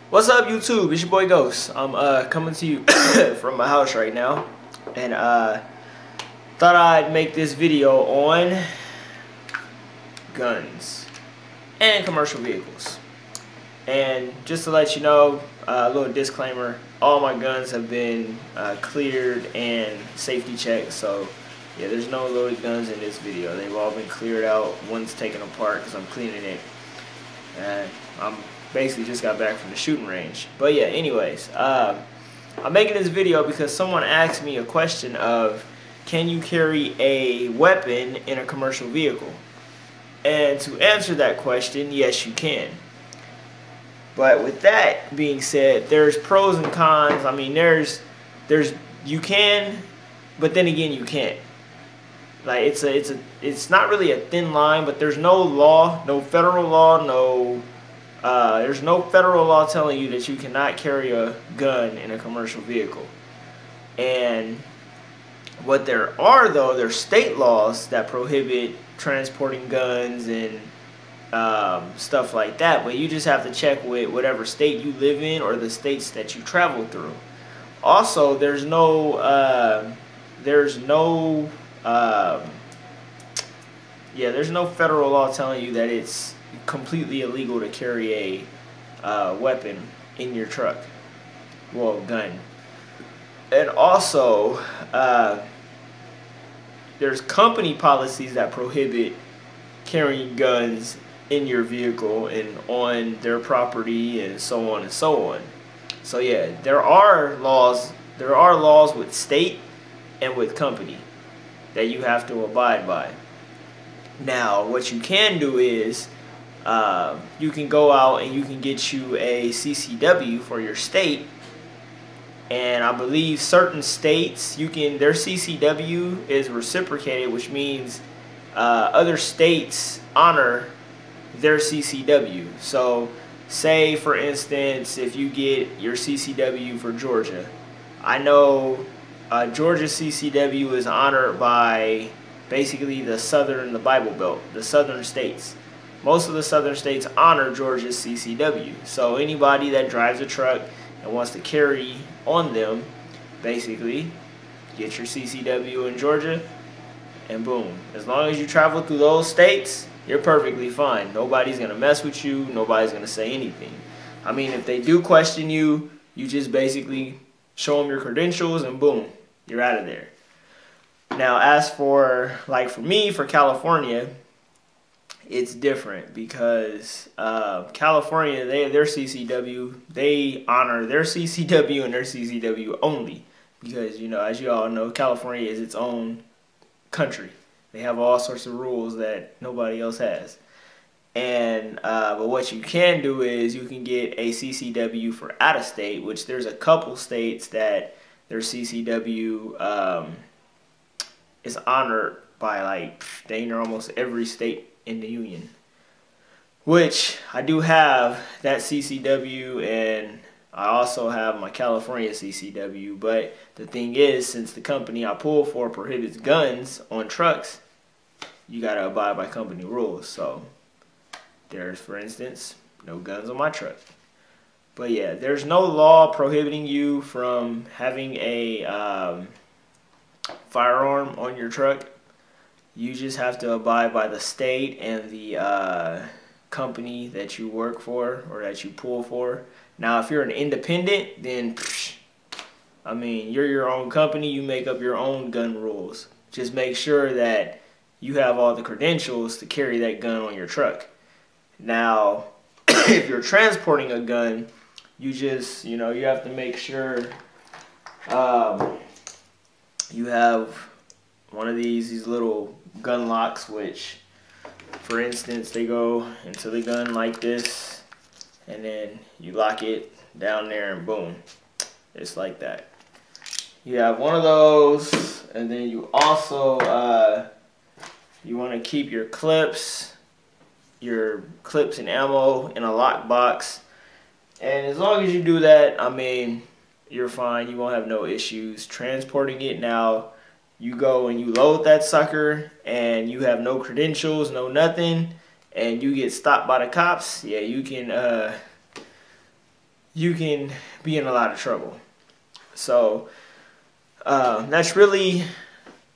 What's up, YouTube? It's your boy Ghost. I'm coming to you from my house right now, and thought I'd make this video on guns and commercial vehicles. And just to let you know, a little disclaimer: all my guns have been cleared and safety checked. So yeah, there's no loaded guns in this video. They've all been cleared out. One's taken apart because I'm cleaning it, and I'm basically just got back from the shooting range. But yeah, anyways, I'm making this video because someone asked me a question of, can you carry a weapon in a commercial vehicle? And to answer that question, yes, you can. But with that being said, there's pros and cons. I mean, you can, but then again, you can't. Like it's not really a thin line, but there's no law, no federal law, there's no federal law telling you that you cannot carry a gun in a commercial vehicle. And what there are, though, there's state laws that prohibit transporting guns and stuff like that. But you just have to check with whatever state you live in or the states that you travel through. Also, there's no federal law telling you that it's completely illegal to carry a weapon in your truck. Well, gun. And also, there's company policies that prohibit carrying guns in your vehicle and on their property and so on and so on. So yeah, there are laws with state and with company that you have to abide by. Now, what you can do is you can go out and you can get you a CCW for your state, and I believe certain states their CCW is reciprocated, which means other states honor their CCW. So say for instance, if you get your CCW for Georgia, I know Georgia's CCW is honored by basically the Bible Belt, the southern states. Most of the southern states honor Georgia's CCW. So anybody that drives a truck and wants to carry on them, basically, get your CCW in Georgia, and boom. As long as you travel through those states, you're perfectly fine. Nobody's going to mess with you. Nobody's going to say anything. I mean, if they do question you, you just basically show them your credentials and boom, you're out of there. Now, as for, like for me, for California, it's different because California, their CCW, they honor their CCW and their CCW only, because, you know, as you all know, California is its own country. They have all sorts of rules that nobody else has. And but what you can do is you can get a CCW for out of state, which there's a couple states that their CCW is honored by, like, dang near almost every state in the union, which I do have that CCW, and I also have my California CCW. But the thing is, since the company I pull for prohibits guns on trucks, you gotta abide by company rules. So there's, for instance, no guns on my truck. But yeah, there's no law prohibiting you from having a firearm on your truck. You just have to abide by the state and the company that you work for or that you pull for. Now, if you're an independent, then, I mean, you're your own company. You make up your own gun rules. Just make sure that you have all the credentials to carry that gun on your truck. Now, if you're transporting a gun, you just, you know, you have to make sure you have one of these little gun locks, which, for instance, they go into the gun like this, and then you lock it down there and boom, it's like that. You have one of those, and then you also you want to keep your clips and ammo in a lock box. And as long as you do that, I mean, you're fine. You won't have no issues transporting it. Now, you go and you load that sucker and you have no credentials, no nothing, and you get stopped by the cops, yeah, you can you can be in a lot of trouble. So that's really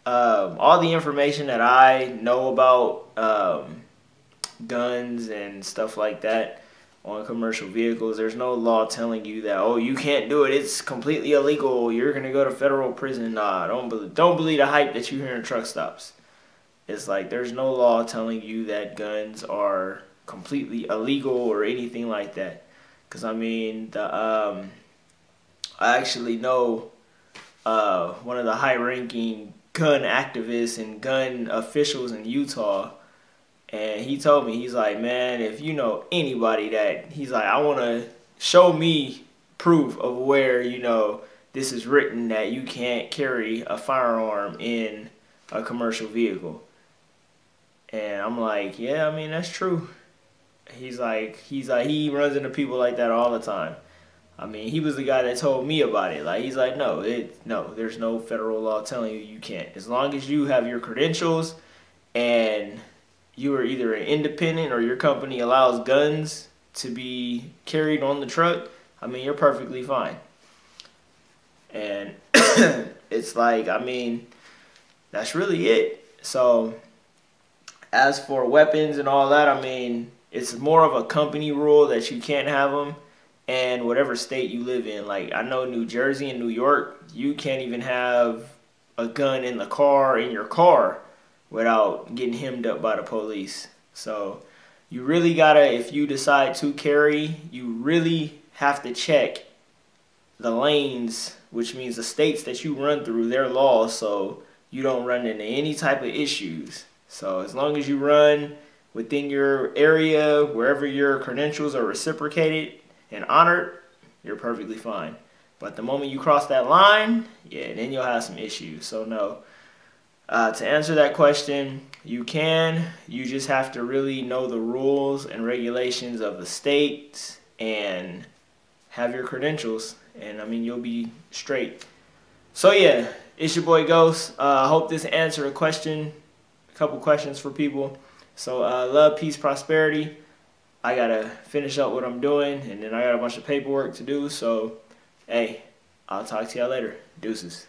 all the information that I know about guns and stuff like that on commercial vehicles. There's no law telling you that, oh, you can't do it, it's completely illegal, you're gonna go to federal prison. Nah, don't believe the hype that you hear in truck stops. It's like there's no law telling you that guns are completely illegal or anything like that. Because I mean, I actually know one of the high-ranking gun activists and gun officials in Utah, and he told me, he's like, man, if you know anybody that, he's like, I want to show me proof of where, you know, this is written that you can't carry a firearm in a commercial vehicle. And I'm like, yeah, I mean, that's true. He's like, he runs into people like that all the time. I mean, he was the guy that told me about it. Like, he's like, no, there's no federal law telling you can't. As long as you have your credentials and you are either an independent or your company allows guns to be carried on the truck, I mean, you're perfectly fine. And it's like, I mean, that's really it. So as for weapons and all that, I mean, it's more of a company rule that you can't have them. And whatever state you live in, like I know New Jersey and New York, you can't even have a gun in your car without getting hemmed up by the police. So you really gotta, if you decide to carry, you really have to check the lanes, which means the states that you run through, their laws, so you don't run into any type of issues. So as long as you run within your area, wherever your credentials are reciprocated and honored, you're perfectly fine. But the moment you cross that line, yeah, then you'll have some issues. So no. To answer that question, you can. You just have to really know the rules and regulations of the states and have your credentials. And I mean, you'll be straight. So yeah, it's your boy Ghost. I hope this answered a couple questions for people. So love, peace, prosperity. I gotta finish up what I'm doing, and then I got a bunch of paperwork to do. So, hey, I'll talk to y'all later. Deuces.